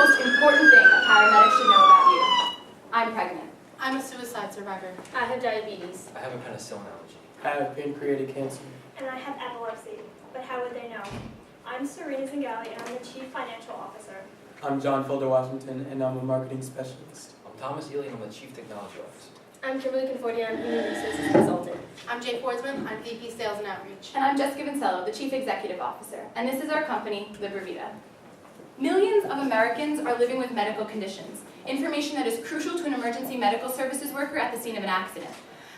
most important thing a paramedic should know about you. I'm pregnant. I'm a suicide survivor. I have diabetes. I have a penicillin allergy. I have pancreatic cancer. And I have epilepsy. But how would they know? I'm Serena Zingali, and I'm the Chief Financial Officer. I'm John Folder Washington, and I'm a marketing specialist. I'm Thomas Ely, and I'm the Chief Technology Officer. I'm Kimberly Conforti, I'm Human Resources Consultant. I'm Jay Forsman. I'm VP Sales and Outreach. And I'm Jessica Vincello, the Chief Executive Officer. And this is our company, LibraVita. Millions of Americans are living with medical conditions, information that is crucial to an emergency medical services worker at the scene of an accident.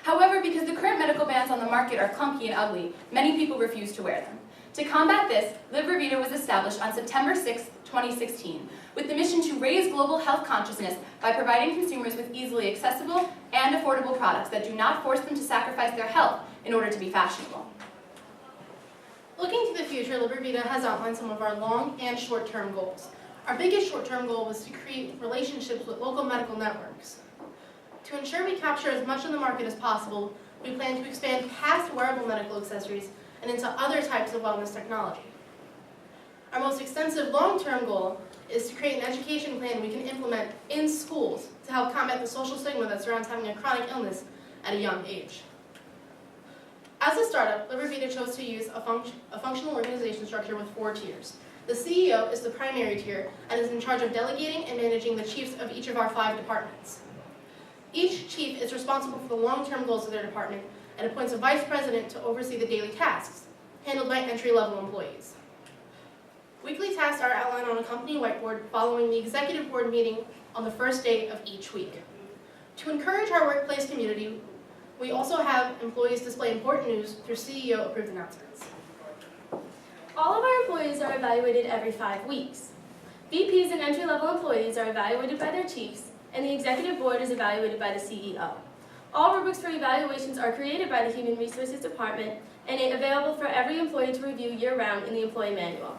However, because the current medical bans on the market are clunky and ugly, many people refuse to wear them. To combat this, LibraVita was established on September 6, 2016, with the mission to raise global health consciousness by providing consumers with easily accessible and affordable products that do not force them to sacrifice their health in order to be fashionable. Looking to the future, LibraVita has outlined some of our long and short-term goals. Our biggest short-term goal was to create relationships with local medical networks. To ensure we capture as much of the market as possible, we plan to expand past wearable medical accessories and into other types of wellness technology. Our most extensive long-term goal is to create an education plan we can implement in schools to help combat the social stigma that surrounds having a chronic illness at a young age. As a startup, LibraVita chose to use a functional organization structure with 4 tiers. The CEO is the primary tier and is in charge of delegating and managing the chiefs of each of our 5 departments. Each chief is responsible for the long-term goals of their department and appoints a vice president to oversee the daily tasks, handled by entry-level employees. Weekly tasks are outlined on a company whiteboard following the executive board meeting on the first day of each week. To encourage our workplace community, we also have employees display important news through CEO-approved announcements. All of our employees are evaluated every 5 weeks. VPs and entry-level employees are evaluated by their chiefs, and the executive board is evaluated by the CEO. All rubrics for evaluations are created by the Human Resources Department and available for every employee to review year-round in the employee manual.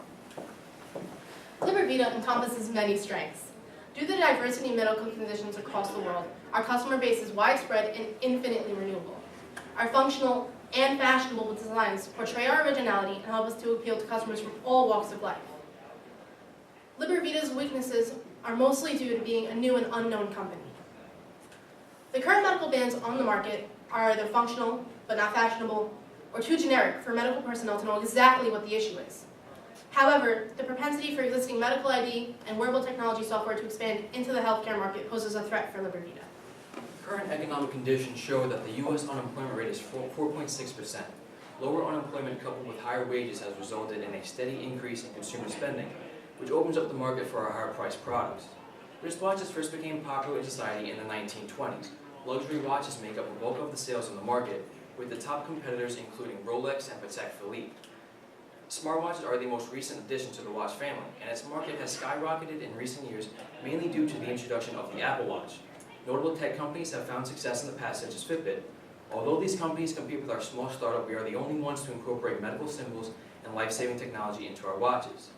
LibraVita encompasses many strengths. Due to the diversity of medical conditions across the world, our customer base is widespread and infinitely renewable. Our functional and fashionable designs portray our originality and help us to appeal to customers from all walks of life. LibraVita's weaknesses are mostly due to being a new and unknown company. The current medical bans on the market are either functional, but not fashionable, or too generic for medical personnel to know exactly what the issue is. However, the propensity for existing medical ID and wearable technology software to expand into the healthcare market poses a threat for LibraVita. Current economic conditions show that the U.S. unemployment rate is 4.6%. Lower unemployment coupled with higher wages has resulted in a steady increase in consumer spending, which opens up the market for our higher-priced products. Wristwatches first became popular in society in the 1920s. Luxury watches make up the bulk of the sales in the market, with the top competitors including Rolex and Patek Philippe. Smartwatches are the most recent addition to the watch family, and its market has skyrocketed in recent years, mainly due to the introduction of the Apple Watch. Notable tech companies have found success in the past, such as Fitbit. Although these companies compete with our small startup, we are the only ones to incorporate medical symbols and life-saving technology into our watches.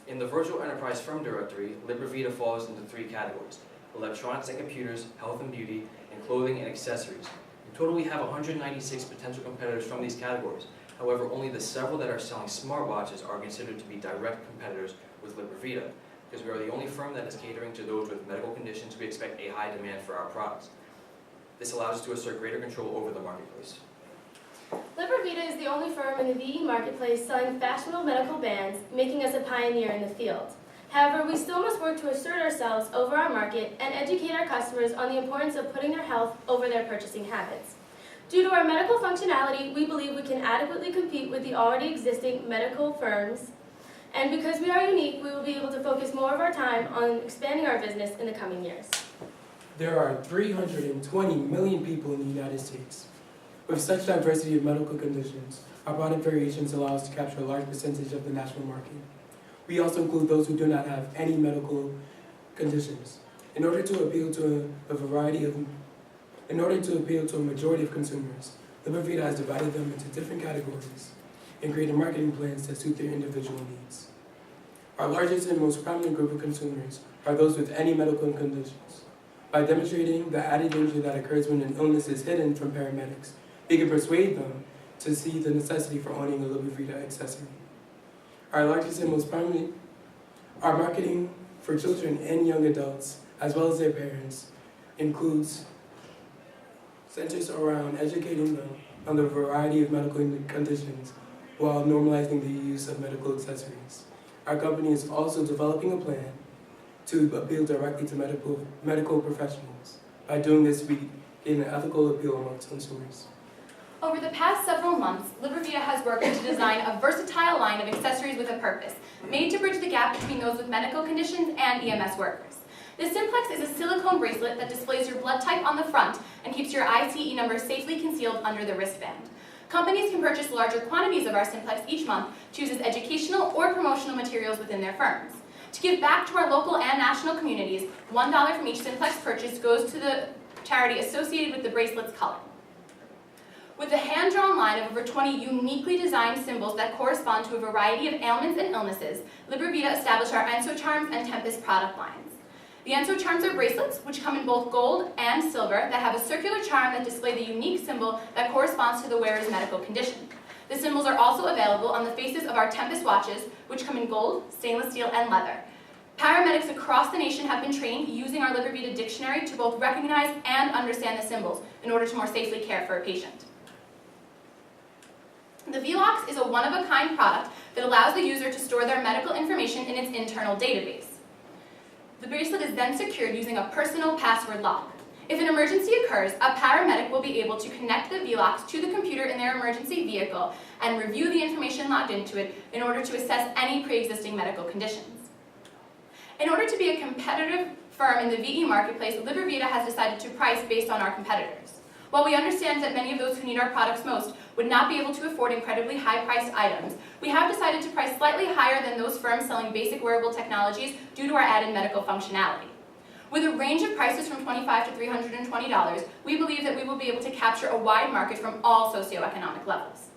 In the virtual enterprise firm directory, LibraVita falls into 3 categories: electronics and computers, health and beauty, and clothing and accessories. In total, we have 196 potential competitors from these categories. However, only the several that are selling smartwatches are considered to be direct competitors with LibraVita. Because we are the only firm that is catering to those with medical conditions, we expect a high demand for our products. This allows us to assert greater control over the marketplace. LibraVita is the only firm in the VE marketplace selling fashionable medical bands, making us a pioneer in the field. However, we still must work to assert ourselves over our market and educate our customers on the importance of putting their health over their purchasing habits. Due to our medical functionality, we believe we can adequately compete with the already existing medical firms, and because we are unique, we will be able to focus more of our time on expanding our business in the coming years. There are 320 million people in the United States. With such diversity of medical conditions, our product variations allow us to capture a large percentage of the national market. We also include those who do not have any medical conditions. In order to appeal to a majority of consumers, LibraVita has divided them into different categories and created marketing plans that suit their individual needs. Our largest and most prominent group of consumers are those with any medical conditions. By demonstrating the added danger that occurs when an illness is hidden from paramedics, we can persuade them to see the necessity for owning a LibraVita accessory. Our largest and most prominent, our marketing for children and young adults, as well as their parents, includes centers around educating them on the variety of medical conditions while normalizing the use of medical accessories. Our company is also developing a plan to appeal directly to medical professionals. By doing this, we gain an ethical appeal amongst consumers. Over the past several months, LiberVita has worked to design a versatile line of accessories with a purpose, made to bridge the gap between those with medical conditions and EMS workers. The Simplex is a silicone bracelet that displays your blood type on the front and keeps your ICE number safely concealed under the wristband. Companies can purchase larger quantities of our Simplex each month to use as educational or promotional materials within their firms. To give back to our local and national communities, $1 from each Simplex purchase goes to the charity associated with the bracelet's color. With a hand-drawn line of over 20 uniquely designed symbols that correspond to a variety of ailments and illnesses, LiberVita established our Enso Charms and Tempest product lines. The Enso Charms are bracelets, which come in both gold and silver, that have a circular charm that display the unique symbol that corresponds to the wearer's medical condition. The symbols are also available on the faces of our Tempest watches, which come in gold, stainless steel, and leather. Paramedics across the nation have been trained using our LiberVita dictionary to both recognize and understand the symbols in order to more safely care for a patient. The VLOX is a one-of-a-kind product that allows the user to store their medical information in its internal database. The bracelet is then secured using a personal password lock. If an emergency occurs, a paramedic will be able to connect the VLOX to the computer in their emergency vehicle and review the information logged into it in order to assess any pre-existing medical conditions. In order to be a competitive firm in the VE marketplace, LiberVita has decided to price based on our competitors. While we understand that many of those who need our products most would not be able to afford incredibly high-priced items, we have decided to price slightly higher than those firms selling basic wearable technologies due to our added medical functionality. With a range of prices from $25 to $320, we believe that we will be able to capture a wide market from all socioeconomic levels.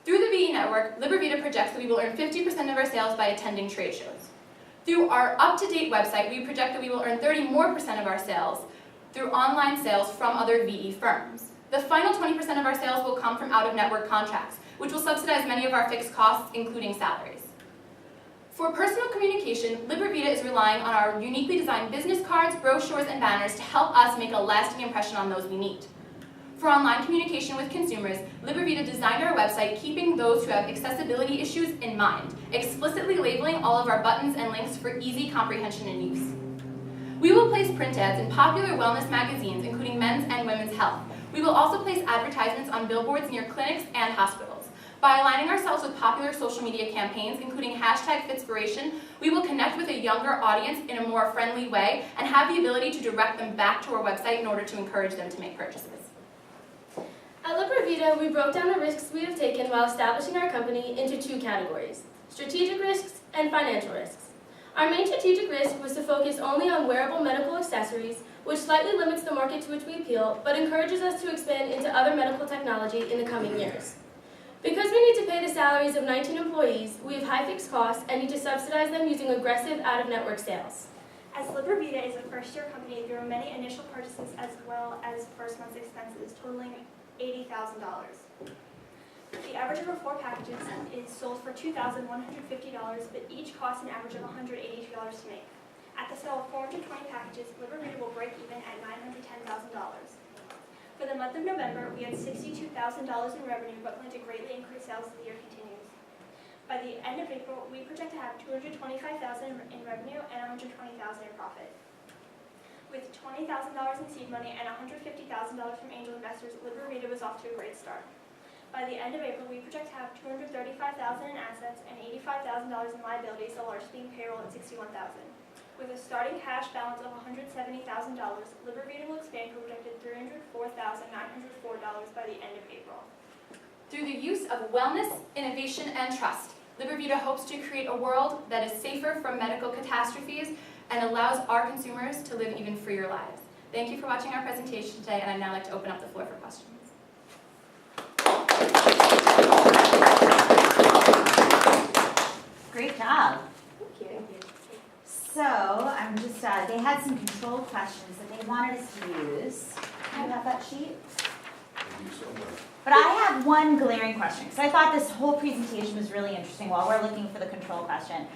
Through the VE network, LiberVita projects that we will earn 50% of our sales by attending trade shows. Through our up-to-date website, we project that we will earn 30% more of our sales through online sales from other VE firms. The final 20% of our sales will come from out-of-network contracts, which will subsidize many of our fixed costs, including salaries. For personal communication, LiberVita is relying on our uniquely designed business cards, brochures, and banners to help us make a lasting impression on those we meet. For online communication with consumers, LiberVita designed our website keeping those who have accessibility issues in mind, explicitly labeling all of our buttons and links for easy comprehension and use. We will place print ads in popular wellness magazines, including Men's and Women's Health. We will also place advertisements on billboards near clinics and hospitals. By aligning ourselves with popular social media campaigns, including #Fitspiration, we will connect with a younger audience in a more friendly way and have the ability to direct them back to our website in order to encourage them to make purchases. At LiberVita, we broke down the risks we have taken while establishing our company into two categories: strategic risks and financial risks. Our main strategic risk was to focus only on wearable medical accessories, which slightly limits the market to which we appeal, but encourages us to expand into other medical technology in the coming years. Because we need to pay the salaries of 19 employees, we have high fixed costs and need to subsidize them using aggressive out-of-network sales. As LiberVita is a first-year company, there were many initial purchases as well as first month's expenses, totaling $80,000. The average of our 4 packages is sold for $2,150, but each costs an average of $182 to make. At the sale of 420 packages, LiberVita will break even at $910,000. For the month of November, we had $62,000 in revenue, but plan to greatly increase sales as the year continues. By the end of April, we project to have $225,000 in revenue and $120,000 in profit. With $20,000 in seed money and $150,000 from angel investors, LiberVita was off to a great start. By the end of April, we project to have $235,000 in assets and $85,000 in liabilities, the largest being payroll at $61,000. With a starting cash balance of $170,000, LiberVita will expand to a projected $304,904 by the end of April. Through the use of wellness, innovation, and trust, LiberVita hopes to create a world that is safer from medical catastrophes and allows our consumers to live even freer lives. Thank you for watching our presentation today, and I'd now like to open up the floor for questions. Great job. Thank you. So I'm just, they had some control questions that they wanted us to use. Do you have that sheet? But I have one glaring question, because I thought this whole presentation was really interesting while we're looking for the control question.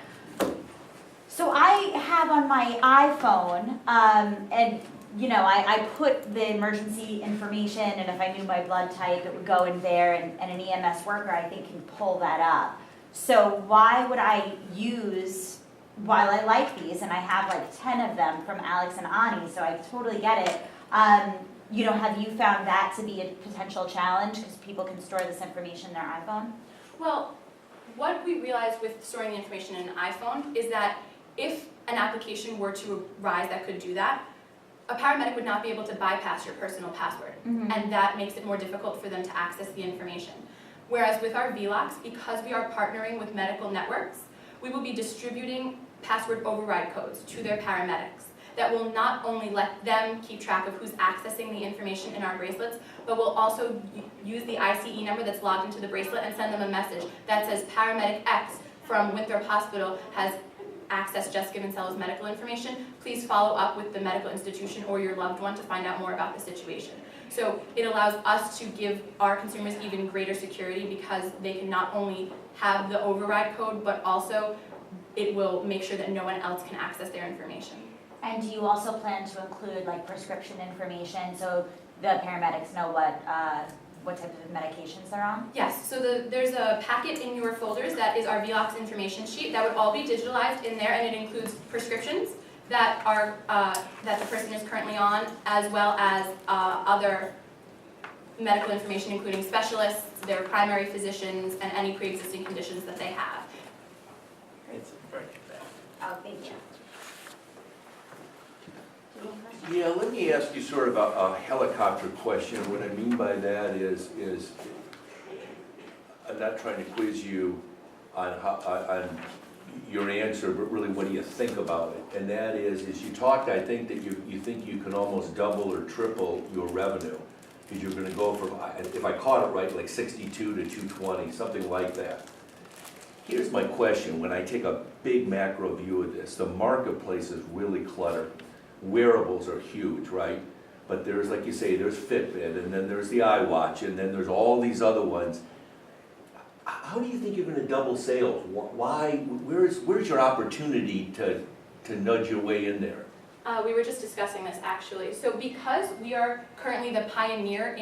So I have on my iPhone, and you know, I put the emergency information, and if I knew my blood type, it would go in there, and an EMS worker, I think, can pull that up. So why would I use, while I like these, and I have like 10 of them from Alex and Ani, so I totally get it. You know, have you found that to be a potential challenge, because people can store this information in their iPhone? Well, what we realized with storing the information in an iPhone is that if an application were to arise that could do that, a paramedic would not be able to bypass your personal password, and that makes it more difficult for them to access the information. Whereas with our VLOCs, because we are partnering with medical networks, we will be distributing password override codes to their paramedics that will not only let them keep track of who's accessing the information in our bracelets, but will also use the ICE number that's logged into the bracelet and send them a message that says paramedic X from Winthrop Hospital has access Jess Givencella's medical information. Please follow up with the medical institution or your loved one to find out more about the situation. So it allows us to give our consumers even greater security because they can not only have the override code, but also it will make sure that no one else can access their information. And do you also plan to include like prescription information so the paramedics know what type of medications they're on? Yes, so there's a packet in your folders that is our VLOCs information sheet that would all be digitalized in there, and it includes prescriptions that are that the person is currently on, as well as other medical information, including specialists, their primary physicians, and any pre-existing conditions that they have. It's oh, thank you. Yeah, let me ask you sort of a helicopter question. What I mean by that is I'm not trying to quiz you on your answer, but really what do you think about it? And that is you talked, I think, that you think you can almost double or triple your revenue. Because you're going to go from, if I caught it right, like 62 to 220, something like that. Here's my question. When I take a big macro view of this, the marketplace is really cluttered. Wearables are huge, right? But there's, like you say, there's Fitbit, and then there's the iWatch, and then there's all these other ones. How do you think you're going to double sales? Why? Where's your opportunity to nudge your way in there? We were just discussing this actually. So because we are currently the pioneer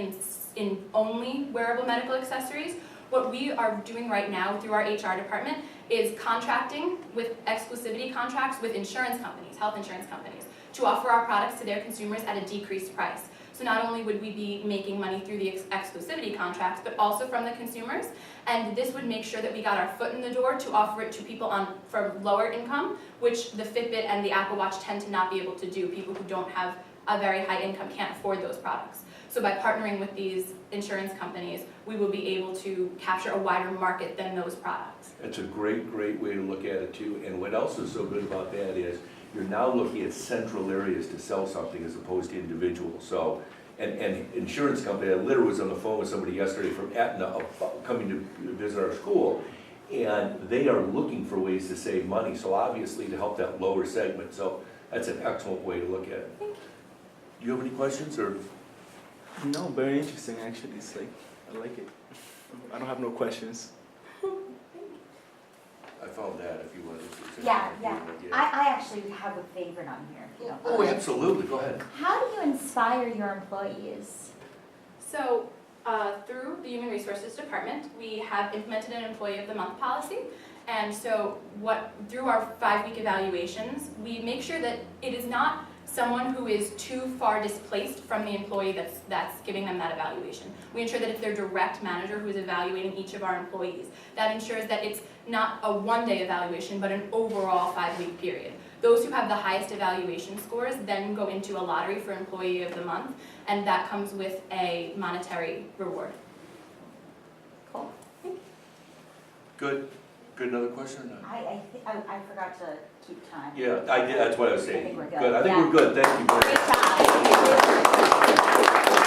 in only wearable medical accessories, what we are doing right now through our HR department is contracting with exclusivity contracts with insurance companies, health insurance companies, to offer our products to their consumers at a decreased price. So not only would we be making money through the exclusivity contracts, but also from the consumers, and this would make sure that we got our foot in the door to offer it to people for lower income, which the Fitbit and the Apple Watch tend to not be able to do. People who don't have a very high income can't afford those products. So by partnering with these insurance companies, we will be able to capture a wider market than those products. It's a great way to look at it too. And what else is so good about that is you're now looking at central areas to sell something as opposed to individual. So, and insurance company, I literally was on the phone with somebody yesterday from Aetna coming to visit our school, and they are looking for ways to save money. So obviously to help that lower segment. So that's an excellent way to look at it. Thank you. Do you have any questions or? No, very interesting actually. It's like, I like it. I don't have no questions. I found that if you wanted to. Yeah. I actually have a favorite on here, if you don't mind. Oh, absolutely, go ahead. How do you inspire your employees? So through the Human Resources Department, we have implemented an Employee of the Month policy. And so through our 5-week evaluations, we make sure that it is not someone who is too far displaced from the employee that's giving them that evaluation. We ensure that it's their direct manager who is evaluating each of our employees. That ensures that it's not a one-day evaluation, but an overall 5-week period. Those who have the highest evaluation scores then go into a lottery for Employee of the Month, and that comes with a monetary reward. Cool. Good. Good, another question or not? I forgot to keep time. Yeah, I did, that's what I was saying. I think we're good. Good, I think Yeah. we're good, thank you. Great job.